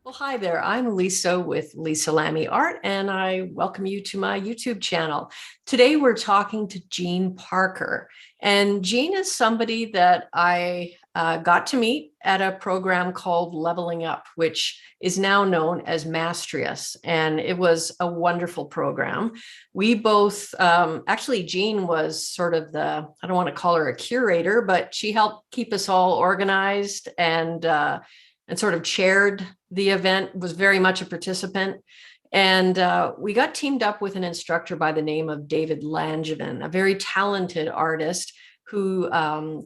Well, hi there. I'm Lisa with Lisa Lamy Art, and I welcome you to my YouTube channel. Today, we're talking to Jean Parker. And Jean is somebody that I got to meet at a program called Leveling Up, which is now known as Mastrius. And it was a wonderful program. We both, actually, Jean was sort of I don't want to call her a curator, but she helped keep us all organized and sort of chaired the event, was very much a participant. And we got teamed up with an instructor by the name of David Langevin, a very talented artist who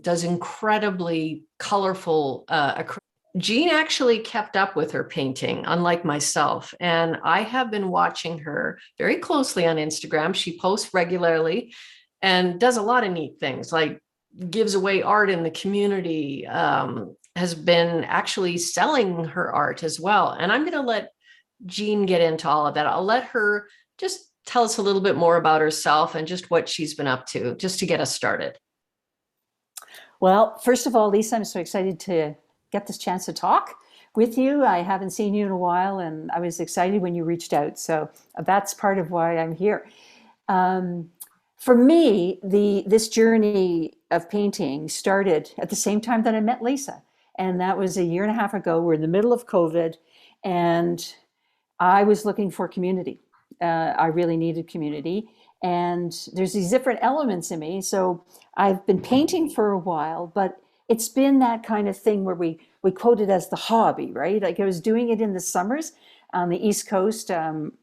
does incredibly colorful acrylic. Jean actually kept up with her painting, unlike myself. And I have been watching her very closely on Instagram. She posts regularly and does a lot of neat things, like gives away art in the community, has been actually selling her art as well. And I'm going to let Jean get into all of that. I'll let her just tell us a little bit more about herself and just what she's been up to, just to get us started. Well, first of all, Lisa, I'm so excited to get this chance to talk with you. I haven't seen you in a while, and I was excited when you reached out. So that's part of why I'm here. For me, this journey of painting started at the same time that I met Lisa. And that was a year and a half ago. We're in the middle of COVID, and I was looking for community. I really needed community. And there's these different elements in me. So I've been painting for a while, but it's been that kind of thing where we quote it as the hobby, right? Like I was doing it in the summers on the East Coast.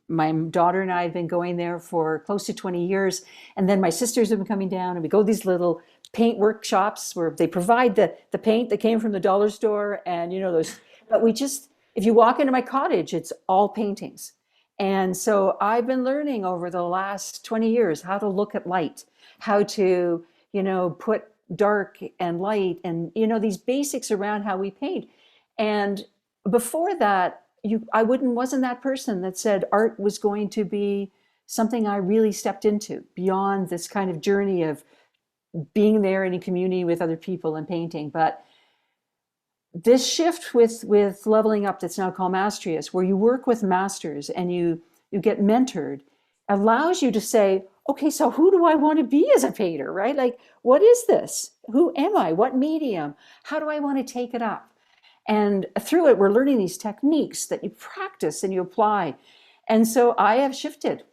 My daughter and I have been going there for close to 20 years. And then my sisters have been coming down, and we go to these little paint workshops where they provide the paint that came from the dollar store, and but if you walk into my cottage, it's all paintings. And so I've been learning over the last 20 years how to look at light, how to, put dark and light and, these basics around how we paint. And before that, I wasn't that person that said art was going to be something I really stepped into beyond this kind of journey of being there in a community with other people and painting. But this shift with Leveling Up, that's now called Mastrius, where you work with masters and you get mentored, allows you to say, okay, so who do I want to be as a painter, right? Like, what is this? Who am I? What medium? How do I want to take it up? And through it, we're learning these techniques that you practice and you apply. And so I have shifted.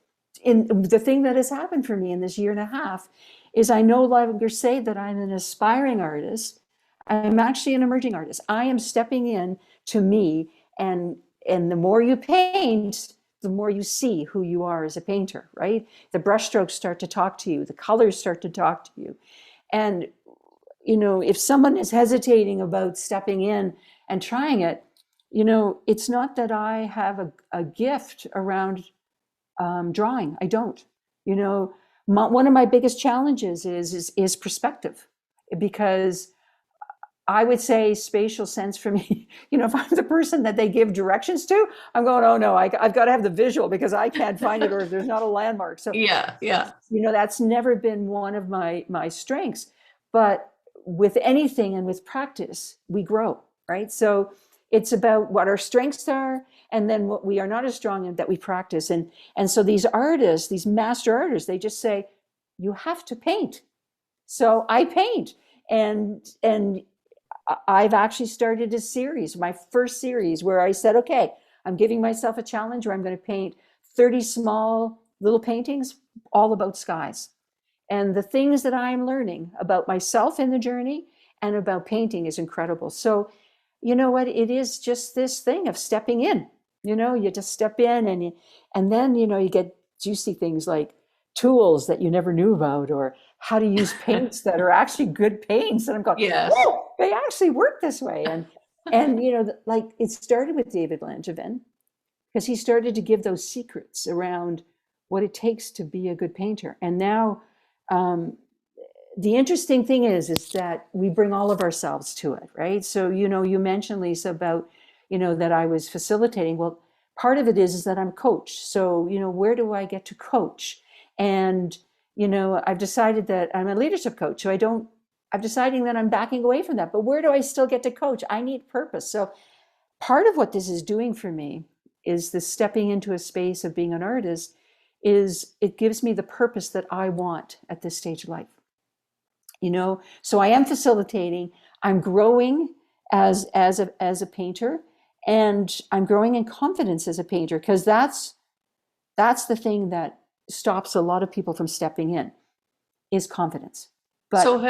In the thing that has happened for me in this year and a half is I no longer say that I'm an aspiring artist. I'm actually an emerging artist. I am stepping in to me, and the more you paint, the more you see who you are as a painter, right? The brushstrokes start to talk to you, the colors start to talk to you. And if someone is hesitating about stepping in and trying it, it's not that I have a gift around drawing. I don't. One of my biggest challenges is perspective, because I would say spatial sense for me, if I'm the person that they give directions to, I'm going, oh no, I've got to have the visual because I can't find it, or if there's not a landmark. So Yeah. that's never been one of my strengths. But with anything and with practice, we grow, right? So it's about what our strengths are, and then what we are not as strong in, that we practice. And so these artists, these master artists, they just say, you have to paint. So I paint. And I've actually started a series, my first series, where I said, okay, I'm giving myself a challenge where I'm going to paint 30 small little paintings all about skies. And the things that I'm learning about myself in the journey and about painting is incredible. So, you know what? It is just this thing of stepping in. You just step in, and then, you get juicy things like tools that you never knew about, or how to use paints that are actually good paints. And I'm going, Yes. oh, they actually work this way. And like it started with David Langevin, because he started to give those secrets around what it takes to be a good painter. And now the interesting thing is that we bring all of ourselves to it, right? So, you mentioned, Lisa, about, that I was facilitating. Well, part of it is that I'm coach. So, where do I get to coach? And, I've decided that I'm a leadership coach. So I'm deciding that I'm backing away from that. But where do I still get to coach? I need purpose. So part of what this is doing for me is this stepping into a space of being an artist is it gives me the purpose that I want at this stage of life. So I am facilitating, I'm growing as a painter, and I'm growing in confidence as a painter, because that's the thing that stops a lot of people from stepping in, is confidence. So But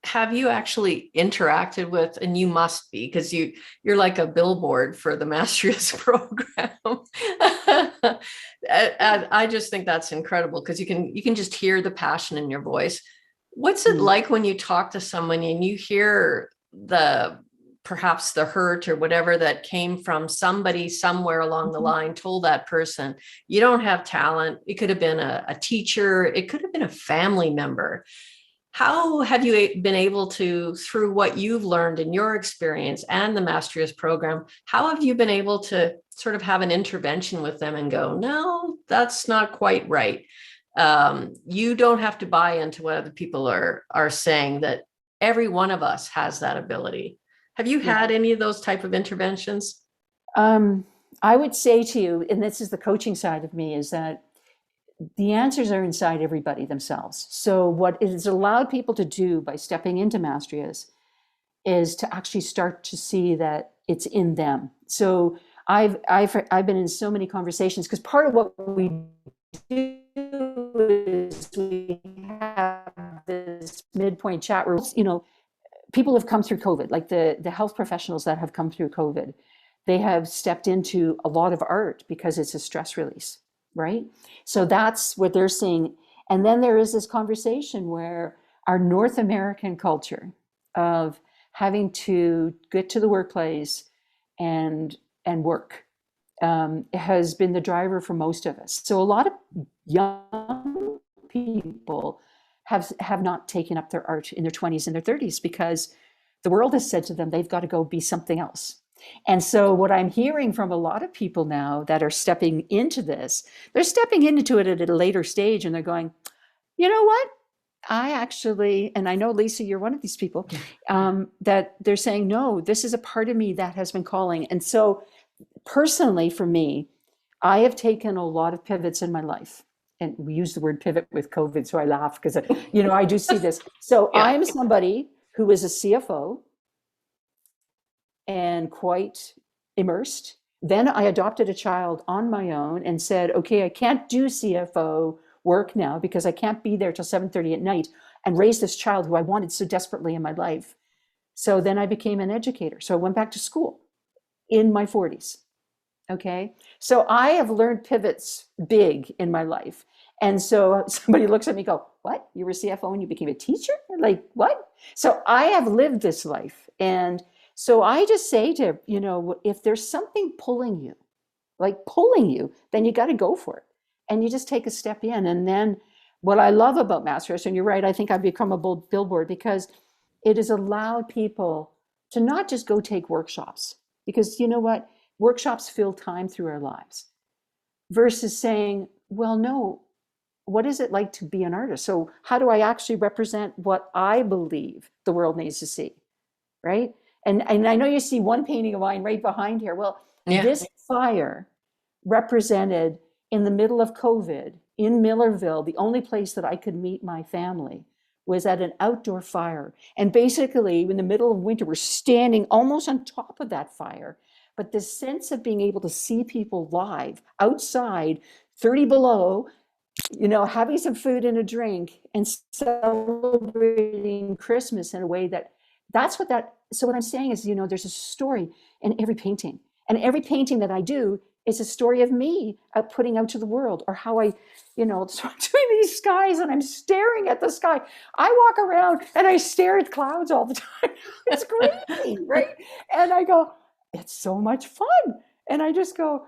have you actually interacted with, and you must be, because you're like a billboard for the Mastrius program. And I just think that's incredible, because you can just hear the passion in your voice. What's it like when you talk to someone and you hear the perhaps the hurt or whatever that came from somebody somewhere along the line told that person, you don't have talent. It could have been a teacher, it could have been a family member. How have you been able to, through what you've learned in your experience and the Mastrius program, how have you been able to sort of have an intervention with them and go, no, that's not quite right? You don't have to buy into what other people are saying, that every one of us has that ability. Have you yeah. had any of those type of interventions? I would say to you, and this is the coaching side of me, is that the answers are inside everybody themselves. So what it has allowed people to do by stepping into Mastrius is to actually start to see that it's in them. So I've been in so many conversations, because part of what we do is we have this midpoint chat where, people have come through COVID, like the health professionals that have come through COVID, they have stepped into a lot of art because it's a stress release, right? So that's what they're seeing. And then there is this conversation where our North American culture of having to get to the workplace and work has been the driver for most of us. So a lot of young people have not taken up their art in their 20s and their 30s, because the world has said to them they've got to go be something else. And so what I'm hearing from a lot of people now that are stepping into this, they're stepping into it at a later stage, and they're going, you know what? I actually, and I know, Lisa, you're one of these people, that they're saying, no, this is a part of me that has been calling. And so personally, for me, I have taken a lot of pivots in my life. And we use the word pivot with COVID, so I laugh because, I do see this. So Yeah. I'm somebody who is a CFO and quite immersed. Then I adopted a child on my own and said, okay, I can't do CFO work now because I can't be there till 7:30 at night and raise this child who I wanted so desperately in my life. So then I became an educator. So I went back to school in my 40s. Okay. So I have learned pivots big in my life. And so somebody looks at me and go, what? You were CFO and you became a teacher? Like, what? So I have lived this life. And so I just say to, if there's something pulling you, then you got to go for it. And you just take a step in. And then what I love about Mastrius, and you're right, I think I've become a billboard because it has allowed people to not just go take workshops, because you know what? Workshops fill time through our lives, versus saying, well, no, what is it like to be an artist? So how do I actually represent what I believe the world needs to see, right? And I know you see one painting of mine right behind here. Well, Yeah. this fire represented, in the middle of COVID in Millerville, the only place that I could meet my family was at an outdoor fire. And basically, in the middle of winter, we're standing almost on top of that fire. But the sense of being able to see people live outside, 30 below, having some food and a drink and celebrating Christmas in a way that's what that. So what I'm saying is, there's a story in every painting, and every painting that I do is a story of me putting out to the world, or how I, so I'm doing these skies and I'm staring at the sky. I walk around and I stare at clouds all the time. It's crazy, right? And I go, it's so much fun. And I just go,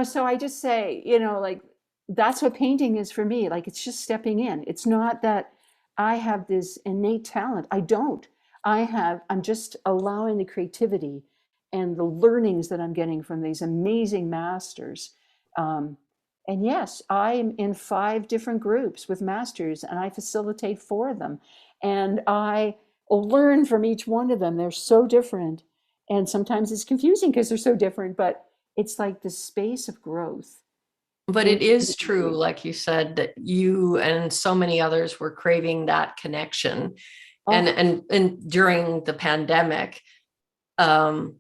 so I just say, like, that's what painting is for me. Like, it's just stepping in. It's not that I have this innate talent. I don't. I'm just allowing the creativity and the learnings that I'm getting from these amazing masters. And yes, I'm in 5 different groups with masters, and I facilitate 4 of them. And I learn from each one of them. They're so different. And sometimes it's confusing because they're so different, but it's like the space of growth But in it is true, community. like you said, that you and so many others were craving that connection. And Oh, and during the pandemic, um,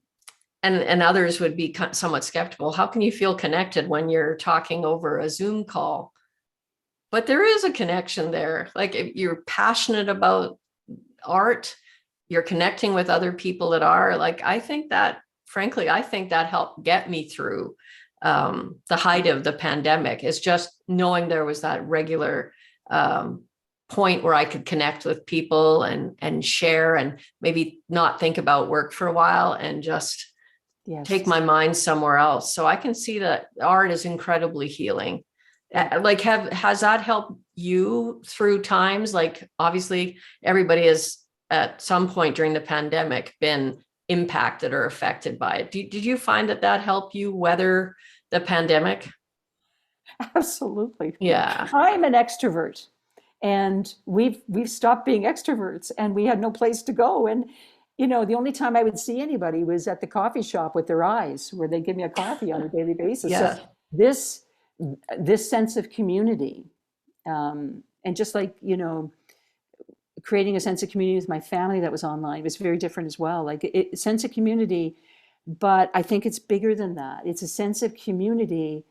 and others would be somewhat skeptical. How can you feel connected when you're talking over a Zoom call? But there is a connection there. Like if you're passionate about art, you're connecting with other people that are like, I think that, frankly, I think that helped get me through the height of the pandemic, is just knowing there was that regular um, point where I could connect with people and share and maybe not think about work for a while and just take yes. my mind somewhere else. So I can see that art is incredibly healing. Yeah. Like, has that helped you through times? Like, obviously, everybody has at some point during the pandemic been impacted or affected by it. Did you find that that helped you weather the pandemic? Absolutely. Yeah. I'm an extrovert, and we've stopped being extroverts, and we had no place to go. And the only time I would see anybody was at the coffee shop with their eyes, where they give me a coffee on a daily basis. So Yeah. this this sense of community, and just like creating a sense of community with my family that was online was very different as well. Like sense of community, but I think it's bigger than that. It's a sense of community,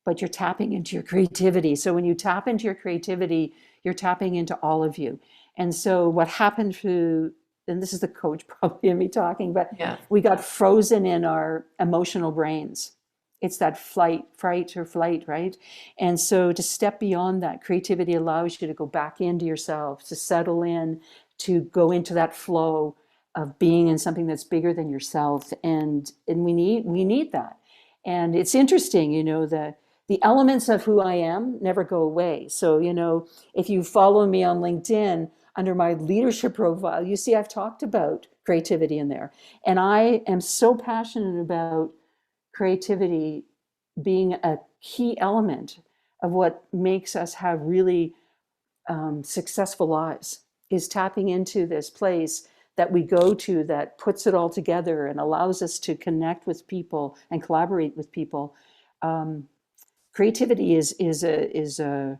but you're tapping into your creativity. So when you tap into your creativity, you're tapping into all of you. And so what happened to, and this is the coach probably in me talking, but Yeah. we got frozen in our emotional brains. It's that fright or flight, right? And so to step beyond that, creativity allows you to go back into yourself, to settle in, to go into that flow of being in something that's bigger than yourself. And we need that. And it's interesting, the elements of who I am never go away. So, if you follow me on LinkedIn, under my leadership profile, you see I've talked about creativity in there. And I am so passionate about creativity being a key element of what makes us have really successful lives, is tapping into this place that we go to that puts it all together and allows us to connect with people and collaborate with people. Um, Creativity is a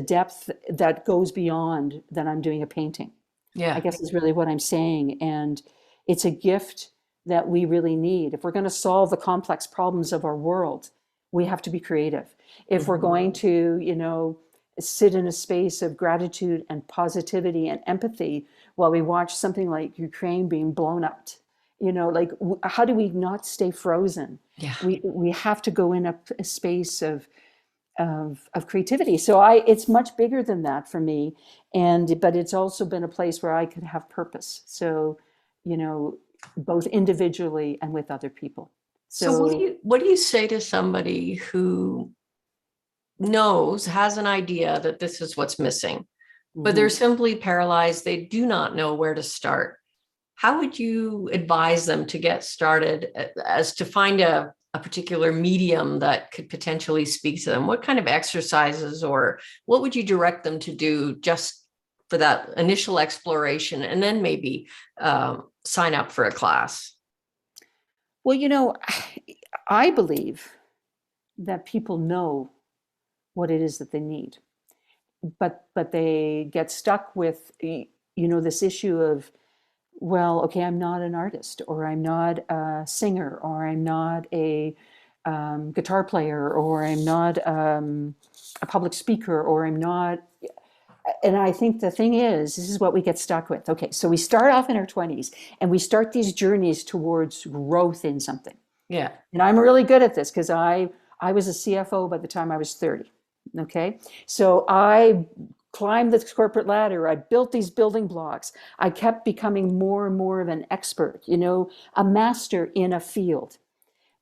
depth that goes beyond that I'm doing a painting, I Yeah. guess is really what I'm saying. And it's a gift that we really need. If we're going to solve the complex problems of our world, we have to be creative. If we're Mhm. going to, sit in a space of gratitude and positivity and empathy while we watch something like Ukraine being blown up, like how do we not stay frozen? Yeah. We have to go in a space of creativity. So it's much bigger than that for me. But it's also been a place where I could have purpose. So, you know, both individually and with other people. So So, what do you say to somebody who has an idea that this is what's missing, but they're mhm. simply paralyzed? They do not know where to start. How would you advise them to get started, as to find a particular medium that could potentially speak to them? What kind of exercises, or what would you direct them to do just for that initial exploration, and then maybe sign up for a class? Well, I believe that people know what it is that they need, but they get stuck with, this issue of, well, okay, I'm not an artist, or I'm not a singer, or I'm not a guitar player, or I'm not a public speaker, or I'm not. And I think the thing is, this is what we get stuck with. Okay, so we start off in our 20s and we start these journeys towards growth in something. Yeah. And I'm really good at this because I was a CFO by the time I was 30. Okay. So I climbed the corporate ladder. I built these building blocks. I kept becoming more and more of an expert, a master in a field.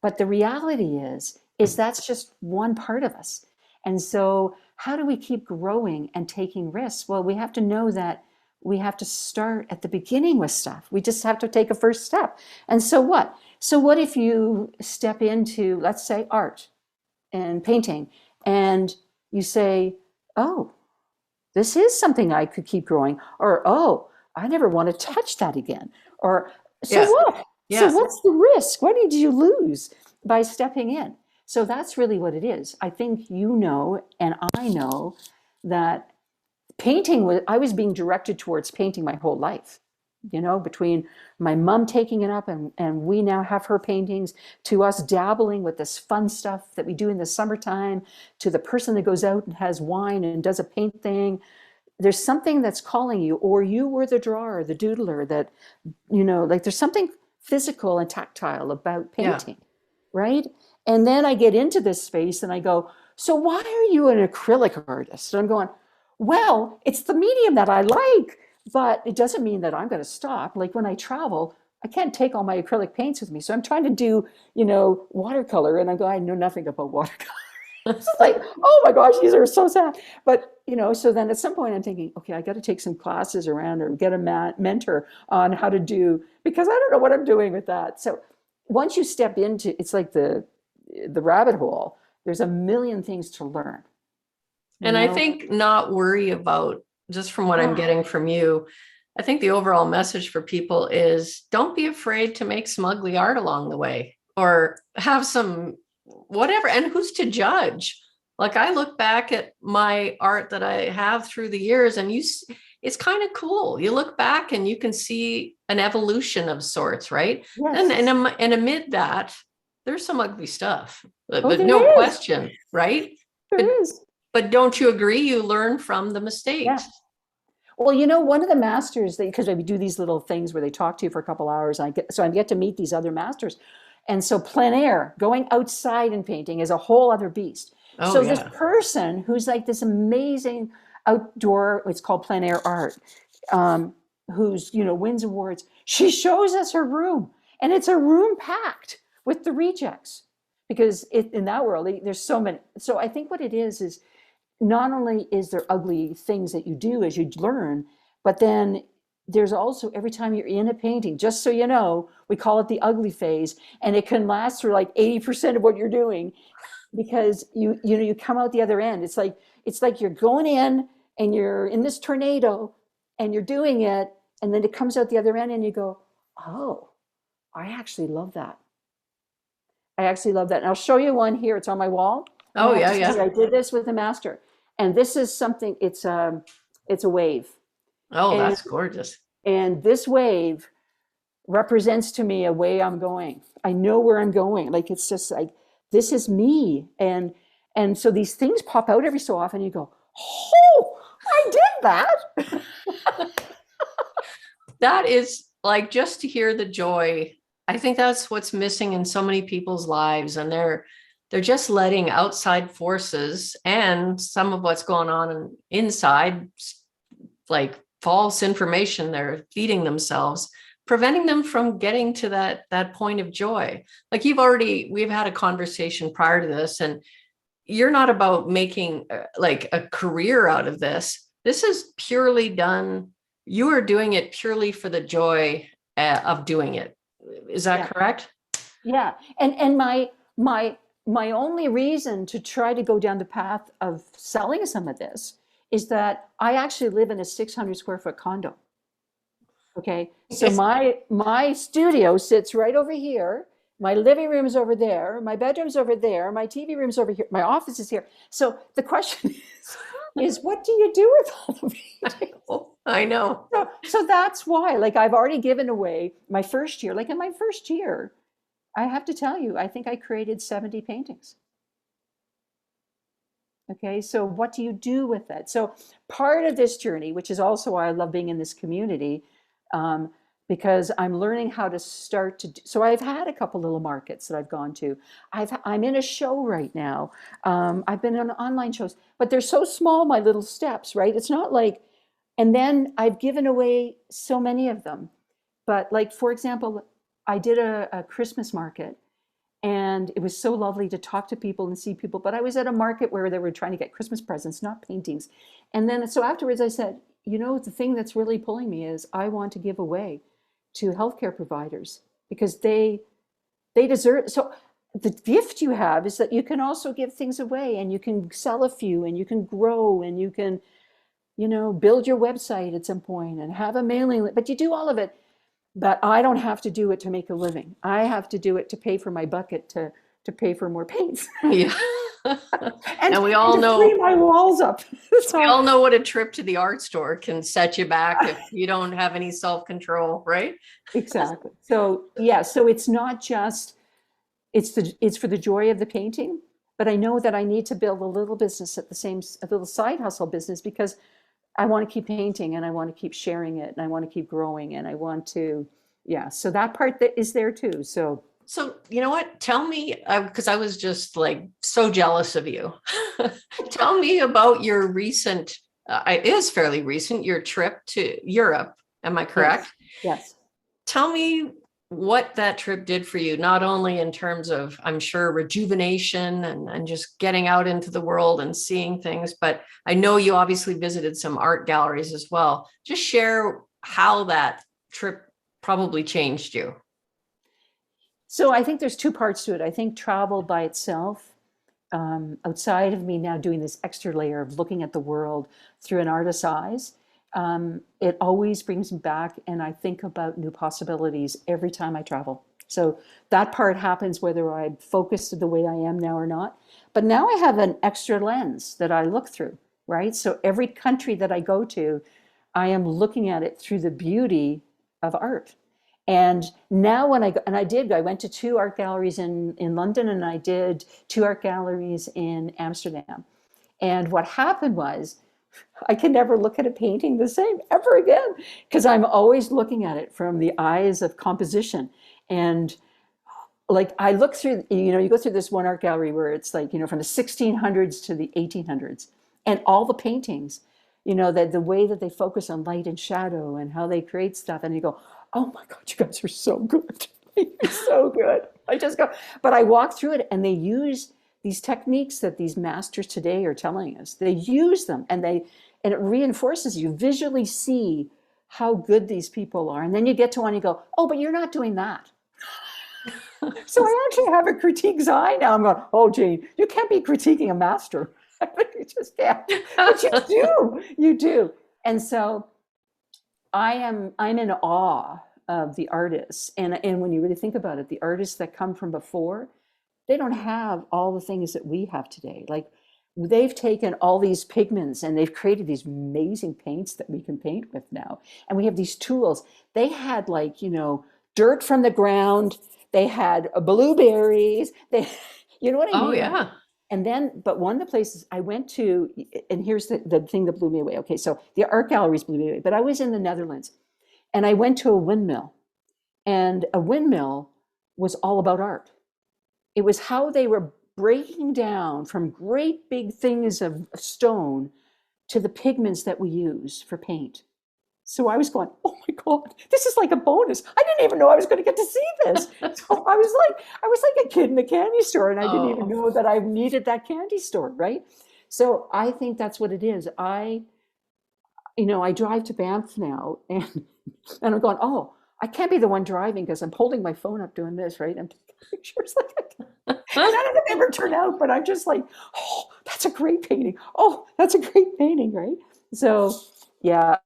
But the reality is that's just one part of us. And so how do we keep growing and taking risks? Well, we have to know that we have to start at the beginning with stuff. We just have to take a first step. And so what? So what if you step into, let's say, art and painting, and you say, oh, this is something I could keep growing, or, oh, I never want to touch that again, or So Yeah. what? So Yeah. what's the risk? What did you lose by stepping in? So that's really what it is. I think you know, and I know that painting was, I was being directed towards painting my whole life. Between my mom taking it up and we now have her paintings, to us dabbling with this fun stuff that we do in the summertime, to the person that goes out and has wine and does a paint thing. There's something that's calling you, or you were the drawer, the doodler that, like there's something physical and tactile about Yeah. painting, right? And then I get into this space and I go, so why are you an acrylic artist? And I'm going, well, it's the medium that I like, but it doesn't mean that I'm going to stop. Like when I travel, I can't take all my acrylic paints with me. So I'm trying to do, watercolor. And I'm going, I know nothing about watercolor. It's like, oh my gosh, these are so sad. But, so then at some point I'm thinking, okay, I got to take some classes around or get a mentor on how to do, because I don't know what I'm doing with that. So once you step into, it's like the rabbit hole, there's a million things to learn, you And I know? think not worry about, just from what I'm Oh, getting from you, I think the overall message for people is don't be afraid to make some ugly art along the way or have some whatever. And who's to judge? Like I look back at my art that I have through the years and it's kind of cool. You look back and you can see an evolution of sorts, right? And, yes. and amid that, there's some ugly stuff, Oh, but no there is. question, right? But There is. but don't you agree you learn from the Yeah. mistakes? Well, one of the masters, because we do these little things where they talk to you for a couple hours, so I get to meet these other masters. And so plein air, going outside and painting is a whole other beast. Oh So this yeah. person who's like this amazing outdoor, it's called plein air art, um, who's, wins awards, she shows us her room. And it's a room packed with the rejects. Because in that world, there's so many. So I think what it is not only is there ugly things that you do as you learn, but then there's also every time you're in a painting, just so you know, we call it the ugly phase, and it can last for like 80% of what you're doing because you come out the other end. It's like you're going in and you're in this tornado and you're doing it, and then it comes out the other end and you go, oh, I actually love that. I actually love that. And I'll show you one here. It's on my wall. And I Oh have yeah, to tell yeah. you, I did this with a master. And this is something, it's a wave. Oh, And that's gorgeous. and this wave represents to me a way I'm going. I know where I'm going. Like it's just like this is me. And so these things pop out every so often. You go, oh, I did that. That is like just to hear the joy. I think that's what's missing in so many people's lives. And they're just letting outside forces and some of what's going on inside, like false information they're feeding themselves, preventing them from getting to that point of joy. Like we've had a conversation prior to this, and you're not about making like a career out of this. This is purely done. You are doing it purely for the joy of doing it. Is that Yeah. correct? Yeah. And my only reason to try to go down the path of selling some of this is that I actually live in a 600 square foot condo. Okay. So my studio sits right over here. My living room is over there. My bedroom's over there. My TV room's over here. My office is here. So the question is what do you do with all the paintings? I know. So that's why, like, I've already given away my first year. Like in my first year, I have to tell you, I think I created 70 paintings. Okay, so what do you do with that? So part of this journey, which is also why I love being in this community, um, because I'm learning how to start to do, so I've had a couple little markets that I've gone to. I'm in a show right now. I've been on online shows, but they're so small, my little steps, right? It's not like, and then I've given away so many of them. But like, for example, I did a Christmas market and it was so lovely to talk to people and see people. But I was at a market where they were trying to get Christmas presents, not paintings. And then so afterwards I said, the thing that's really pulling me is I want to give away to healthcare providers because they deserve. So the gift you have is that you can also give things away and you can sell a few and you can grow and you can, build your website at some point and have a mailing list. But you do all of it. but I don't have to do it to make a living. I have to do it to pay for my bucket to pay for more paints Yeah. and, And we and all to free know my walls up. we So all know what a trip to the art store can set you back if you don't have any self-control, right? exactly. So yeah, so it's not just it's for the joy of the painting, but I know that I need to build a little business at the same a little side hustle business because I want to keep painting and I want to keep sharing it and I want to keep growing and I want to yeah. So that part that is there too. So So, you know what? Tell me, because I was just like so jealous of you. Tell me about your recent, it is fairly recent, your trip to Europe. Am I correct? yes, yes. Tell me what that trip did for you, not only in terms of, I'm sure, rejuvenation and just getting out into the world and seeing things, but I know you obviously visited some art galleries as well. Just share how that trip probably changed you. So I think there's two parts to it. I think travel by itself, outside of me now doing this extra layer of looking at the world through an artist's eyes, it always brings me back and I think about new possibilities every time I travel. So that part happens whether I'm focused the way I am now or not. But now I have an extra lens that I look through, right? So every country that I go to, I am looking at it through the beauty of art. And now when I go, and I went to two art galleries in London and I did two art galleries in Amsterdam. And what happened was I can never look at a painting the same ever again because I'm always looking at it from the eyes of composition. And like I look through, you go through this one art gallery where it's like, from the 1600s to the 1800s and all the paintings, that the way that they focus on light and shadow and how they create stuff. And you go, oh my God, you guys are so good. You're so good. I just go, but I walk through it and they use these techniques that these masters today are telling us. They use them and it reinforces you visually see how good these people are. And then you get to one, you go, oh, but you're not doing that. So I actually have a critique's eye now. I'm going, oh, Jane, you can't be critiquing a master. You just can't. But you do. And so I'm in awe of the artists. And when you really think about it, the artists that come from before, they don't have all the things that we have today. Like they've taken all these pigments and they've created these amazing paints that we can paint with now. And we have these tools. They had dirt from the ground. They had blueberries. You know what I Oh, mean? yeah. And then, but one of the places I went to, and here's the thing that blew me away. Okay, so the art galleries blew me away, but I was in the Netherlands and I went to a windmill, and a windmill was all about art. It was how they were breaking down from great big things of stone to the pigments that we use for paint. So I was going, oh my God, this is like a bonus. I didn't even know I was going to get to see this. So I was like a kid in a candy store and I didn't even Oh, know that I needed that candy store, right? So I think that's what it is. I drive to Banff now and I'm going, oh, I can't be the one driving because I'm holding my phone up doing this, right? I'm taking pictures and none of them ever turn out, but I'm just like, oh, that's a great painting. Oh, that's a great painting, right? So yeah,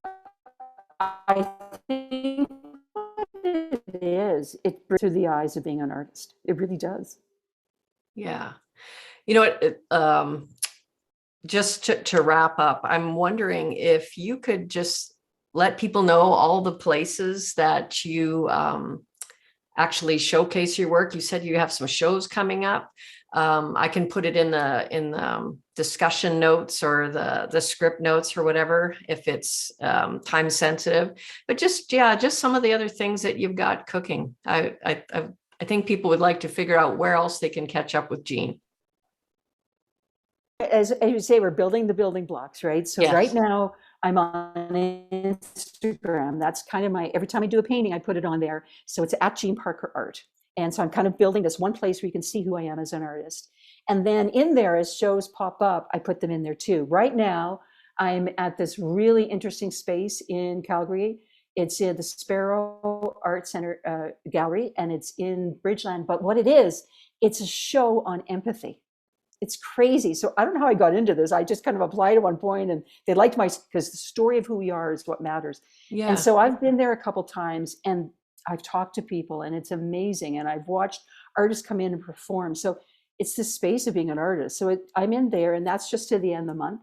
I think what it is, it brings through the eyes of being an artist. It really does. yeah. You know what? Just to wrap up, I'm wondering if you could just let people know all the places that you actually showcase your work. You said you have some shows coming up. I can put it in the discussion notes or the script notes or whatever if it's time sensitive. But just some of the other things that you've got cooking. I think people would like to figure out where else they can catch up with Jean. As you say, we're building the building blocks, right? So right Yes. now I'm on Instagram. That's kind of every time I do a painting, I put it on there. So it's at Jean Parker Art. And so I'm kind of building this one place where you can see who I am as an artist. And then in there, as shows pop up, I put them in there too. Right now, I'm at this really interesting space in Calgary. It's in the Sparrow Art Center Gallery, and it's in Bridgeland. But what it is, it's a show on empathy. It's crazy. So I don't know how I got into this. I just kind of applied at one point and they liked because the story of who we are is what matters. And Yeah. so I've been there a couple times and I've talked to people, and it's amazing. And I've watched artists come in and perform. So it's the space of being an artist. So I'm in there, and that's just to the end of the month.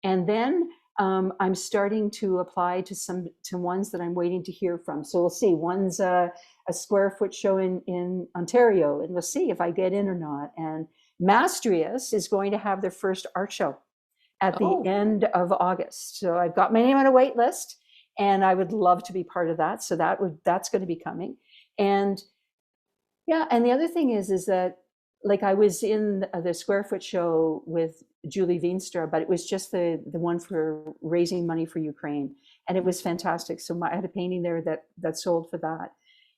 And then I'm starting to apply to ones that I'm waiting to hear from. So we'll see. One's a square foot show in Ontario, and we'll see if I get in or not. And Mastrius is going to have their first art show at the end of August. So I've got my name on a wait list, and I would love to be part of that. So that's going to be coming. And yeah, and the other thing is that, like, I was in the Square Foot show with Julie Veenstra, but it was just the one for raising money for Ukraine, and it was fantastic. So I had a painting there that sold for that.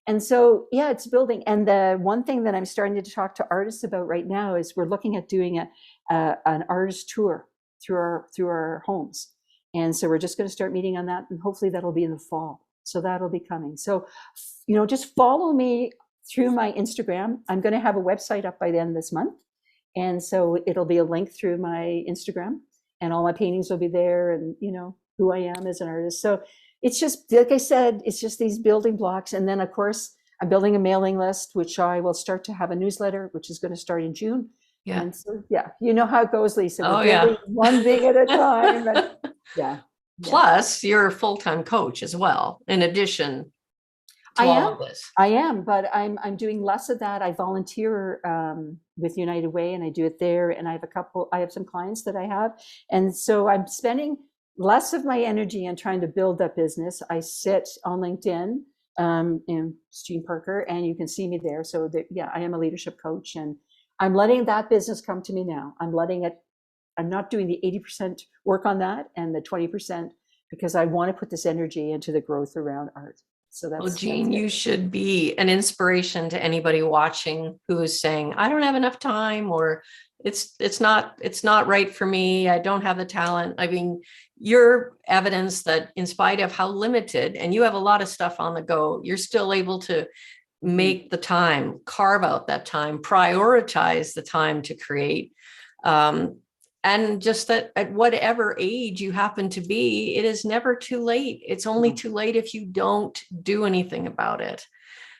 And so, yeah, it's building. And the one thing that I'm starting to talk to artists about right now is we're looking at doing an artist tour through our homes. And so we're just going to start meeting on that, and hopefully that'll be in the fall. So that'll be coming. So, just follow me through my Instagram. I'm going to have a website up by the end of this month. And so it'll be a link through my Instagram, and all my paintings will be there, and, who I am as an artist. So it's just, like I said, it's just these building blocks. And then, of course, I'm building a mailing list, which I will start to have a newsletter, which is going to start in June. Yeah. And so, yeah, you know how it goes, Lisa. We're building one thing at a time. And, yeah. Plus, you're a full-time coach as well, in addition to all of this. I am, but I'm doing less of that. I volunteer with United Way, and I do it there. And I have some clients that I have. And so I'm spending less of my energy on trying to build that business. I sit on LinkedIn, in Jean Parker, and you can see me there. So I am a leadership coach, and I'm letting that business come to me now. I'm not doing the 80% work on that and the 20%, because I want to put this energy into the growth around art. So that's, Jean, you should be an inspiration to anybody watching who is saying, I don't have enough time, or it's not right for me. I don't have the talent. I mean, you're evidence that in spite of how limited, and you have a lot of stuff on the go, you're still able to make the time, carve out that time, prioritize the time to create. And just that at whatever age you happen to be, it is never too late. It's only too late if you don't do anything about it.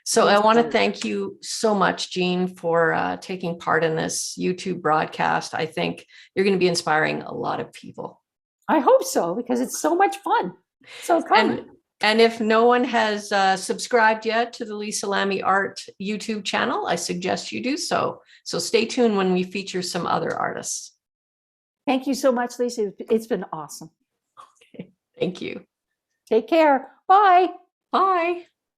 So I want to thank you so much, Jean, for taking part in this YouTube broadcast. I think you're going to be inspiring a lot of people. I hope so, because it's so much fun. So come. And if no one has subscribed yet to the Lisa Lamy Art YouTube channel, I suggest you do so. So stay tuned when we feature some other artists. Thank you so much, Lisa. It's been awesome. Okay. Thank you. Take care. Bye. Bye.